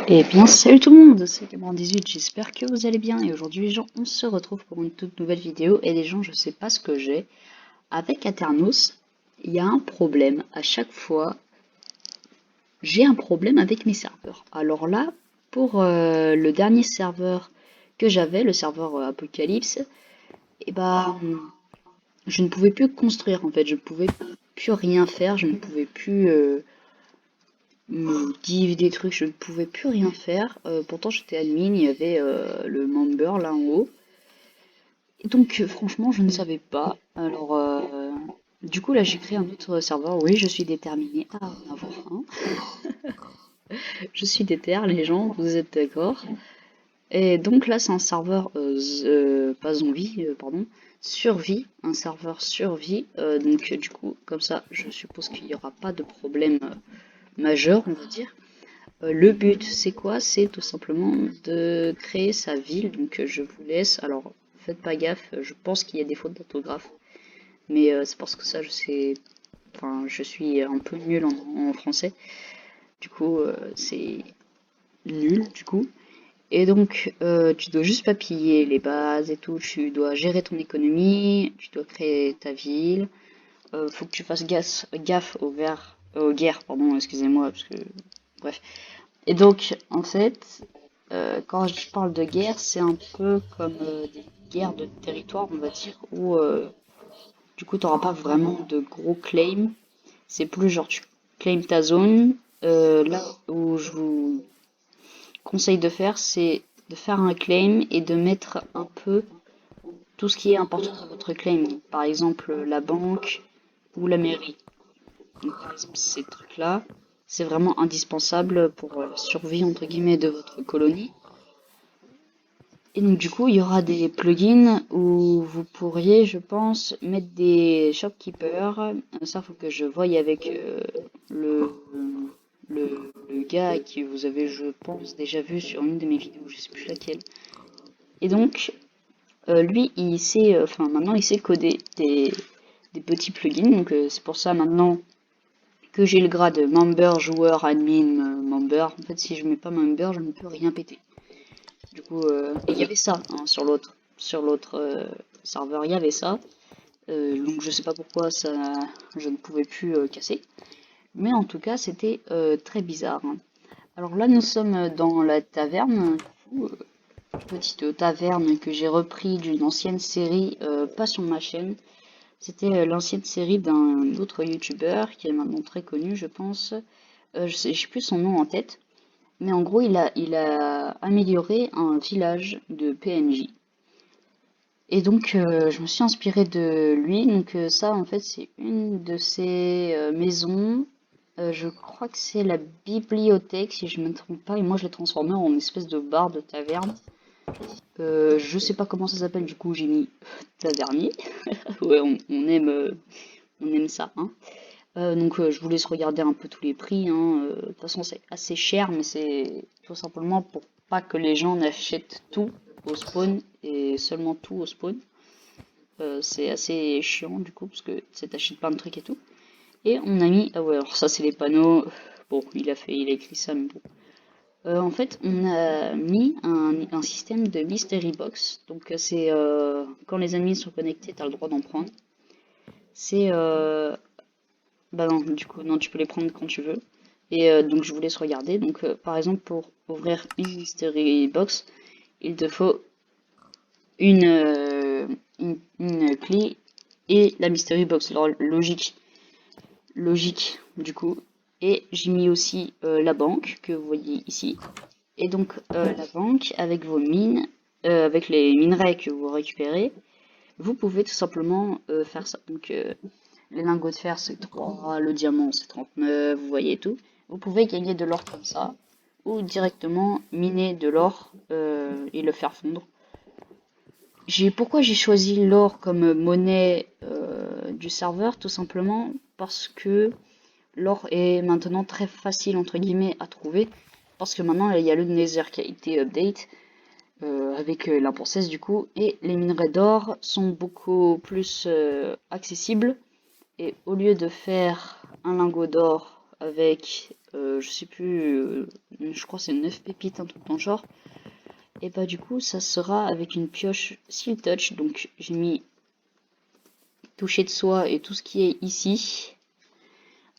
Eh bien, salut tout le monde, c'est Cameron18, j'espère que vous allez bien. Et aujourd'hui, les gens, on se retrouve pour une toute nouvelle vidéo. Et les gens, je sais pas ce que j'ai. Avec Aternos, il y a un problème. À chaque fois, j'ai un problème avec mes serveurs. Alors là, pour le dernier serveur que j'avais, le serveur Apocalypse, eh ben, je ne pouvais plus construire en fait. Je ne pouvais plus rien faire, je ne pouvais plus me div des trucs, je ne pouvais plus rien faire. Pourtant j'étais admin, il y avait le member là en haut. Et donc franchement je ne savais pas. Alors du coup là j'ai créé un autre serveur. Oui, je suis déterminée à en avoir un. Je suis déter les gens, vous êtes d'accord. Et donc là c'est un serveur pas zombie, pardon, survie, un serveur survie. Donc du coup comme ça je suppose qu'il n'y aura pas de problème majeur on va dire. Le but, c'est quoi? C'est tout simplement de créer sa ville. Donc, je vous laisse. Alors, faites pas gaffe. Je pense qu'il y a des fautes d'orthographe, mais c'est parce que ça, je sais. Enfin, je suis un peu nul en français. Du coup, c'est nul. Du coup. Et donc, tu dois juste papiller les bases et tout. Tu dois gérer ton économie. Tu dois créer ta ville. Faut que tu fasses gaffe aux guerres, pardon, excusez-moi, parce que bref. Et donc, en fait, quand je parle de guerre, c'est un peu comme des guerres de territoire, on va dire, où du coup, tu n'auras pas vraiment de gros claims. C'est plus genre tu claims ta zone. Là où je vous conseille de faire, c'est de faire un claim et de mettre un peu tout ce qui est important dans votre claim. Par exemple, la banque ou la mairie. Donc, par exemple, ces trucs-là, c'est vraiment indispensable pour la survie, entre guillemets, de votre colonie. Et donc du coup, il y aura des plugins où vous pourriez, je pense, mettre des shopkeepers. Ça, faut que je voie avec le, le gars qui vous avez, je pense, déjà vu sur une de mes vidéos, je sais plus laquelle. Et donc, lui, il sait, enfin maintenant, il sait coder des petits plugins. Donc c'est pour ça maintenant que j'ai le grade member, joueur, admin, member. En fait, si je mets pas member, je ne peux rien péter. Du coup, il y avait ça hein, sur l'autre serveur, il y avait ça. Donc je sais pas pourquoi ça, je ne pouvais plus casser. Mais en tout cas, c'était très bizarre, hein. Alors là, nous sommes dans la taverne, du coup, petite taverne que j'ai repris d'une ancienne série, pas sur ma chaîne. C'était l'ancienne série d'un autre youtubeur qui est maintenant très connu, je pense. J'ai plus son nom en tête. Mais en gros, il a amélioré un village de PNJ. Et donc, je me suis inspirée de lui. Donc, ça, en fait, c'est une de ses maisons. Je crois que c'est la bibliothèque, si je ne me trompe pas. Et moi, je l'ai transformée en espèce de bar de taverne. Je sais pas comment ça s'appelle, du coup, j'ai mis tavernier. Ouais, on aime ça, hein. Donc je vous laisse regarder un peu tous les prix, hein. De toute façon c'est assez cher mais c'est tout simplement pour pas que les gens n'achètent tout au spawn et seulement tout au spawn. C'est assez chiant du coup parce que c'est t'achètes plein de trucs et tout. Et on a mis, ah ouais alors ça c'est les panneaux, bon il a écrit ça mais bon. En fait on a mis un système de mystery box, donc c'est quand les ennemis sont connectés t'as le droit d'en prendre. C'est bah non, du coup, non, tu peux les prendre quand tu veux. Et donc, je vous laisse regarder. Donc, par exemple, pour ouvrir une mystery box, il te faut une clé et la mystery box. Alors, logique, du coup. Et j'ai mis aussi la banque que vous voyez ici. Et donc, la banque, avec vos mines, avec les minerais que vous récupérez, vous pouvez tout simplement faire ça. Donc, les lingots de fer, c'est 3, le diamant, c'est 39, vous voyez tout. Vous pouvez gagner de l'or comme ça, ou directement miner de l'or et le faire fondre. Pourquoi j'ai choisi l'or comme monnaie du serveur? Tout simplement parce que l'or est maintenant très facile, entre guillemets, à trouver. Parce que maintenant, il y a le Nether qui a été update avec la princesse du coup, et les minerais d'or sont beaucoup plus accessibles. Et au lieu de faire un lingot d'or avec, je sais plus, je crois que c'est 9 pépites, un truc dans le genre. Et bah du coup, ça sera avec une pioche Seal Touch, donc j'ai mis toucher de soie et tout ce qui est ici.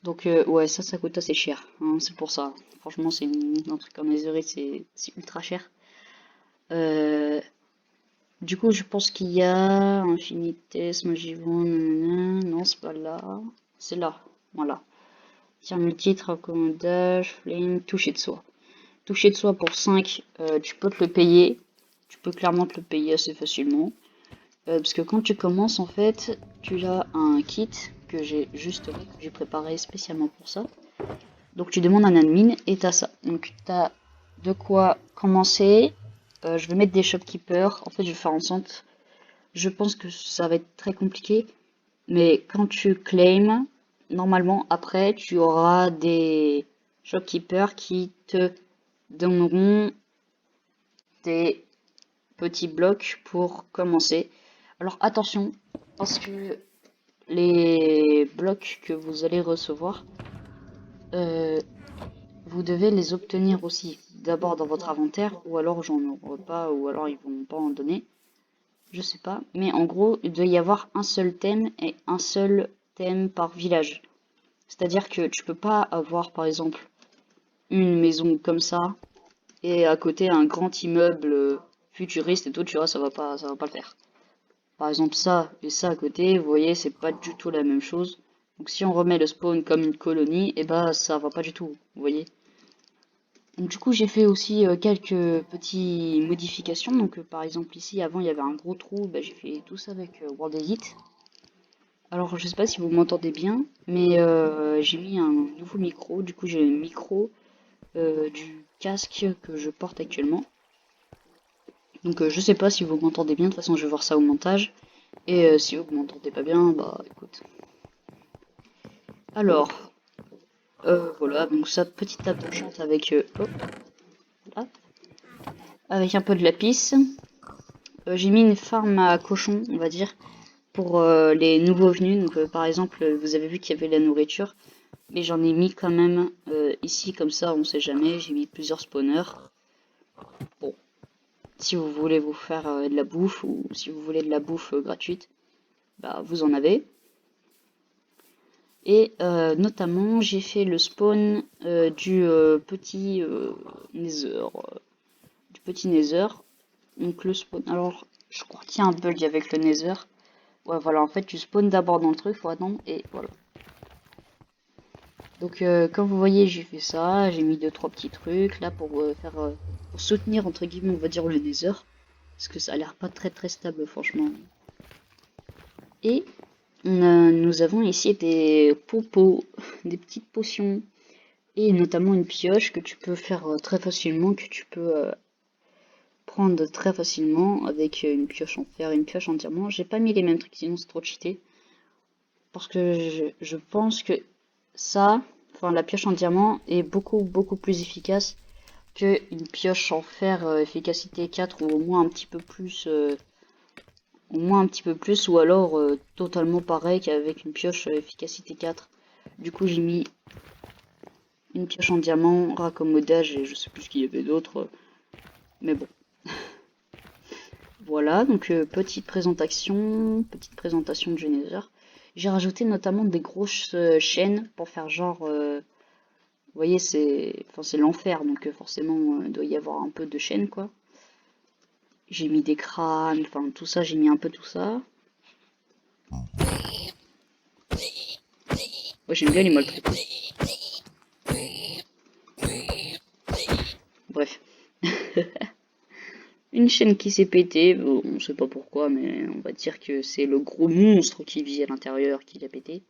Donc ouais, ça coûte assez cher, hein, c'est pour ça. Franchement, c'est un truc en netherite, c'est ultra cher. Euh, du coup, je pense qu'il y a Infinites, Magivon, nanana. Non, c'est pas là. C'est là, voilà. Tiens, multitre, raccommodage, flame, toucher de soie. Toucher de soie pour 5, tu peux te le payer. Tu peux clairement te le payer assez facilement. Parce que quand tu commences, en fait, tu as un kit que j'ai juste là, que j'ai préparé spécialement pour ça. Donc tu demandes un admin et t'as ça. Donc t'as de quoi commencer. Je vais mettre des shopkeepers. En fait, je vais faire en sorte. Je pense que ça va être très compliqué. Mais quand tu claims, normalement, après, tu auras des shopkeepers qui te donneront des petits blocs pour commencer. Alors attention, parce que les blocs que vous allez recevoir, euh, vous devez les obtenir aussi d'abord dans votre inventaire, ou alors j'en aurai pas, ou alors ils vont pas en donner, je sais pas. Mais en gros, il doit y avoir un seul thème et un seul thème par village. C'est-à-dire que tu peux pas avoir par exemple une maison comme ça et à côté un grand immeuble futuriste et tout, tu vois, ça va pas le faire. Par exemple ça et ça à côté, vous voyez, c'est pas du tout la même chose. Donc si on remet le spawn comme une colonie, et bah ça va pas du tout, vous voyez. Donc, du coup, j'ai fait aussi quelques petites modifications. Donc, par exemple, ici, avant, il y avait un gros trou. Bah, j'ai fait tout ça avec World Edit. Alors, je sais pas si vous m'entendez bien, mais j'ai mis un nouveau micro. Du coup, j'ai le micro du casque que je porte actuellement. Donc, je sais pas si vous m'entendez bien. De toute façon, je vais voir ça au montage. Et si vous m'entendez pas bien, bah, écoute. Alors, voilà. Donc, ça, petite table d'enchant avec, hop, là, avec un peu de lapis. J'ai mis une farm à cochons, on va dire, pour les nouveaux venus. Donc, par exemple, vous avez vu qu'il y avait la nourriture, mais j'en ai mis quand même ici, comme ça, on sait jamais. J'ai mis plusieurs spawners. Bon, si vous voulez vous faire de la bouffe ou si vous voulez de la bouffe gratuite, bah vous en avez. Et notamment, j'ai fait le spawn du petit nether, du petit nether. Donc le spawn. Alors, je crois qu'il y a un bug avec le nether. Ouais, voilà, en fait, tu spawns d'abord dans le truc, faut attendre, et voilà. Donc, comme vous voyez, j'ai fait ça, j'ai mis deux trois petits trucs là pour faire, pour soutenir entre guillemets, on va dire le Nether, parce que ça a l'air pas très très stable, franchement. Et nous avons ici des popos, des petites potions, et notamment une pioche que tu peux faire très facilement, que tu peux prendre très facilement avec une pioche en fer et une pioche en diamant. J'ai pas mis les mêmes trucs, sinon c'est trop cheaté. Parce que je pense que ça, enfin la pioche en diamant est beaucoup plus efficace que une pioche en fer efficacité 4 ou au moins un petit peu plus ou alors totalement pareil qu'avec une pioche efficacité 4. Du coup j'ai mis une pioche en diamant, raccommodage et je sais plus ce qu'il y avait d'autre, mais bon. Voilà, donc petite présentation de Genezer. J'ai rajouté notamment des grosses chaînes pour faire genre vous voyez, c'est l'enfer, donc forcément, il doit y avoir un peu de chaîne, quoi. J'ai mis des crânes, enfin tout ça, j'ai mis un peu tout ça. Moi, j'aime bien les maltraités. Bref. Une chaîne qui s'est pétée, bon, on sait pas pourquoi, mais on va dire que c'est le gros monstre qui vit à l'intérieur qui l'a pété.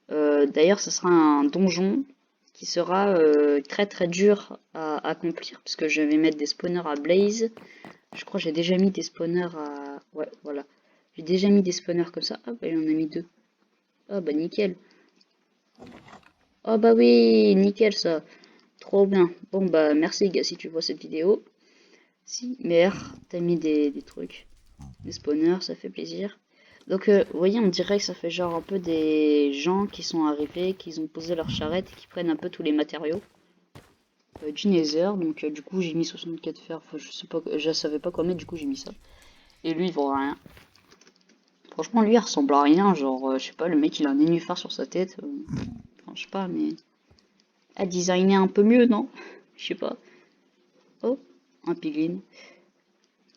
D'ailleurs, ce sera un donjon qui sera très très dur à accomplir, parce que je vais mettre des spawners à blaze. Je crois que j'ai déjà mis des spawners à... Ouais, voilà. J'ai déjà mis des spawners comme ça. Ah bah il en a mis deux. Ah bah nickel. Ah bah oui, nickel ça. Trop bien. Bon bah merci gars si tu vois cette vidéo. Si, merde, t'as mis des trucs. Des spawners, ça fait plaisir. Donc, vous voyez, on dirait que ça fait genre un peu des gens qui sont arrivés, qui ont posé leur charrette et qui prennent un peu tous les matériaux du Nether. Donc, du coup, j'ai mis 64 fer. Enfin, je sais pas, je savais pas quoi mettre, du coup, j'ai mis ça. Et lui, il vaut rien. Franchement, lui, il ressemble à rien. Genre, je sais pas, le mec, il a un nénuphar sur sa tête. Enfin, je sais pas, mais à designer un peu mieux, non? Je sais pas. Oh, un piglin.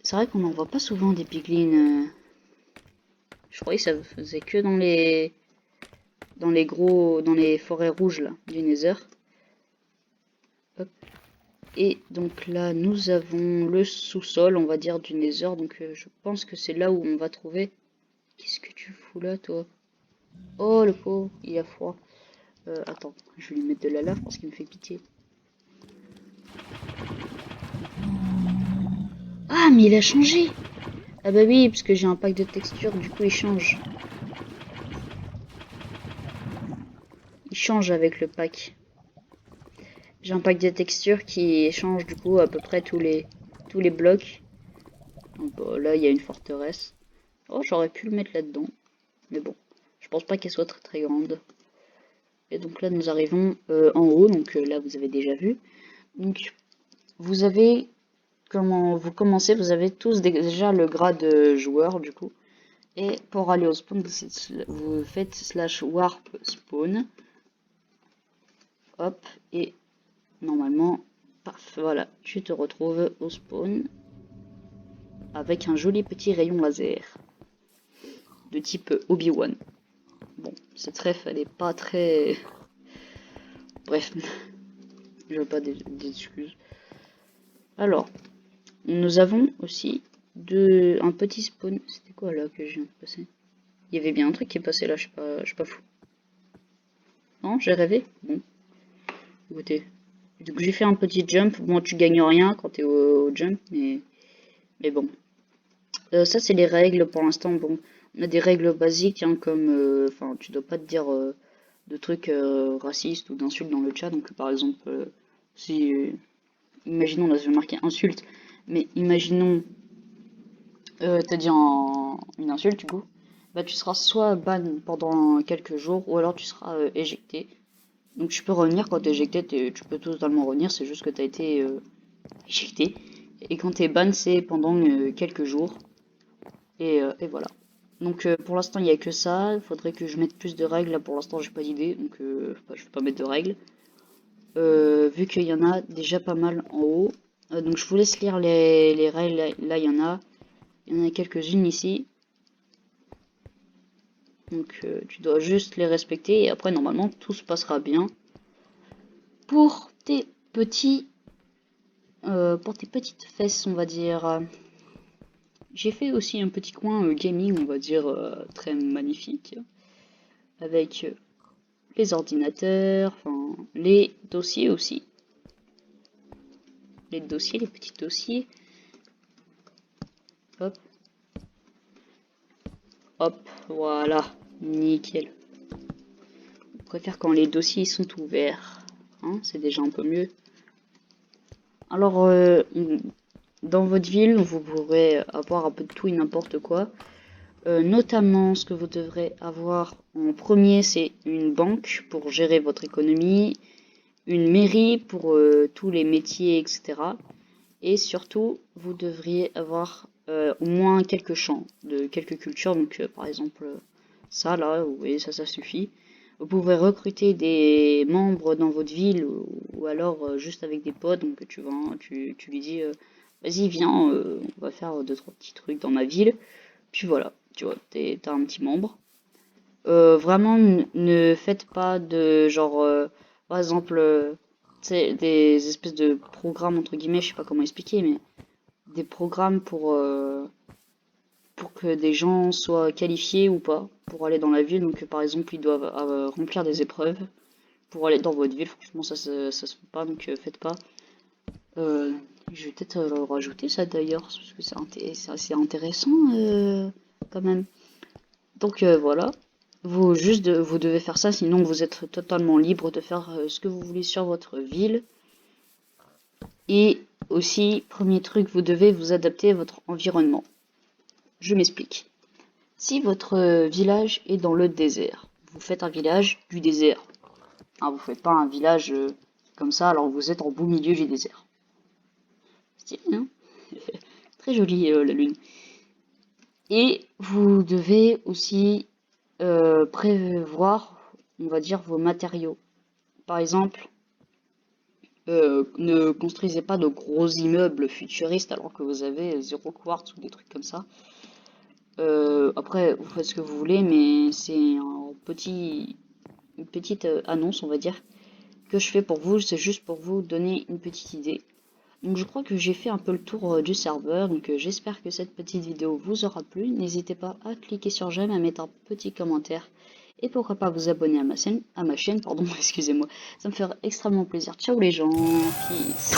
C'est vrai qu'on en voit pas souvent des piglins. Je croyais que ça faisait que dans les forêts rouges là, du Nether. Hop. Et donc là, nous avons le sous-sol, on va dire, du Nether. Donc je pense que c'est là où on va trouver. Qu'est-ce que tu fous là, toi? Oh, le pauvre, il a froid. Attends, je vais lui mettre de la lave parce qu'il me fait pitié. Ah, mais il a changé! Ah bah oui, parce que j'ai un pack de textures, du coup il change. Il change avec le pack. J'ai un pack de textures qui change du coup à peu près tous les blocs. Donc, bah, là, il y a une forteresse. Oh, j'aurais pu le mettre là-dedans. Mais bon, je pense pas qu'elle soit très très grande. Et donc là, nous arrivons en haut. Donc là, vous avez déjà vu. Donc, vous avez, comment vous commencez, vous avez tous déjà le grade de joueur du coup. Et pour aller au spawn, vous faites slash warp spawn. Hop, et normalement, paf, voilà, tu te retrouves au spawn avec un joli petit rayon laser de type Obi-Wan. Bon, cette ref, elle est pas très... Bref, je veux pas d'excuses. Alors, nous avons aussi un petit spawn. C'était quoi là que je viens de passer? Il y avait bien un truc qui est passé là, je suis pas fou. Non, j'ai rêvé? Bon, écoutez. Donc j'ai fait un petit jump. Bon, tu gagnes rien quand t'es au jump, mais bon. Ça, c'est les règles pour l'instant. Bon, on a des règles basiques, hein, comme, enfin, tu dois pas te dire de trucs racistes ou d'insultes dans le chat. Donc, par exemple, si, imaginons, là, je vais marquer insulte, mais imaginons, t'as dit une insulte, du coup, bah, tu seras soit ban pendant quelques jours, ou alors tu seras éjecté. Donc, tu peux revenir quand t'es éjecté, tu peux totalement revenir, c'est juste que t'as été éjecté. Et quand t'es ban, c'est pendant quelques jours. Et voilà. Donc pour l'instant il n'y a que ça, il faudrait que je mette plus de règles, là pour l'instant j'ai pas d'idée, donc bah, je vais pas mettre de règles. Vu qu'il y en a déjà pas mal en haut. Donc je vous laisse lire les règles, là il y en a quelques-unes ici. Donc tu dois juste les respecter et après normalement tout se passera bien. Pour tes petits, pour tes petites fesses on va dire. J'ai fait aussi un petit coin gaming on va dire très magnifique. Avec les ordinateurs, enfin les dossiers aussi. Les dossiers, les petits dossiers. Hop, hop, voilà, nickel. Je préfère quand les dossiers sont ouverts. Hein, c'est déjà un peu mieux. Alors, dans votre ville, vous pourrez avoir un peu de tout et n'importe quoi. Notamment, ce que vous devrez avoir en premier, c'est une banque pour gérer votre économie, une mairie pour tous les métiers, etc. Et surtout, vous devriez avoir au moins quelques champs de quelques cultures. Donc, par exemple, ça là, vous voyez, ça suffit. Vous pouvez recruter des membres dans votre ville ou alors juste avec des potes. Donc, tu lui dis, vas-y, viens, on va faire deux, trois petits trucs dans ma ville. Puis voilà, tu vois, t'as un petit membre. Vraiment, ne faites pas de genre, par exemple, tu sais, des espèces de programmes, entre guillemets, je sais pas comment expliquer, mais des programmes pour que des gens soient qualifiés ou pas pour aller dans la ville. Donc, par exemple, ils doivent remplir des épreuves pour aller dans votre ville. Franchement, ça se fait pas, donc faites pas. Euh, je vais peut-être rajouter ça d'ailleurs, parce que c'est assez intéressant quand même. Donc voilà. Vous devez faire ça, sinon vous êtes totalement libre de faire ce que vous voulez sur votre ville. Et aussi, premier truc, vous devez vous adapter à votre environnement. Je m'explique. Si votre village est dans le désert, vous faites un village du désert. Hein, vous faites pas un village comme ça alors que vous êtes en beau milieu du désert. Stylé, hein? Très jolie la lune. Et vous devez aussi prévoir, on va dire, vos matériaux. Par exemple, ne construisez pas de gros immeubles futuristes alors que vous avez zéro quartz ou des trucs comme ça. Après, vous faites ce que vous voulez, mais c'est une petite annonce, on va dire, que je fais pour vous. C'est juste pour vous donner une petite idée. Donc je crois que j'ai fait un peu le tour du serveur, donc j'espère que cette petite vidéo vous aura plu. N'hésitez pas à cliquer sur j'aime, à mettre un petit commentaire et pourquoi pas vous abonner à ma chaîne, pardon, excusez-moi. Ça me ferait extrêmement plaisir. Ciao les gens, peace.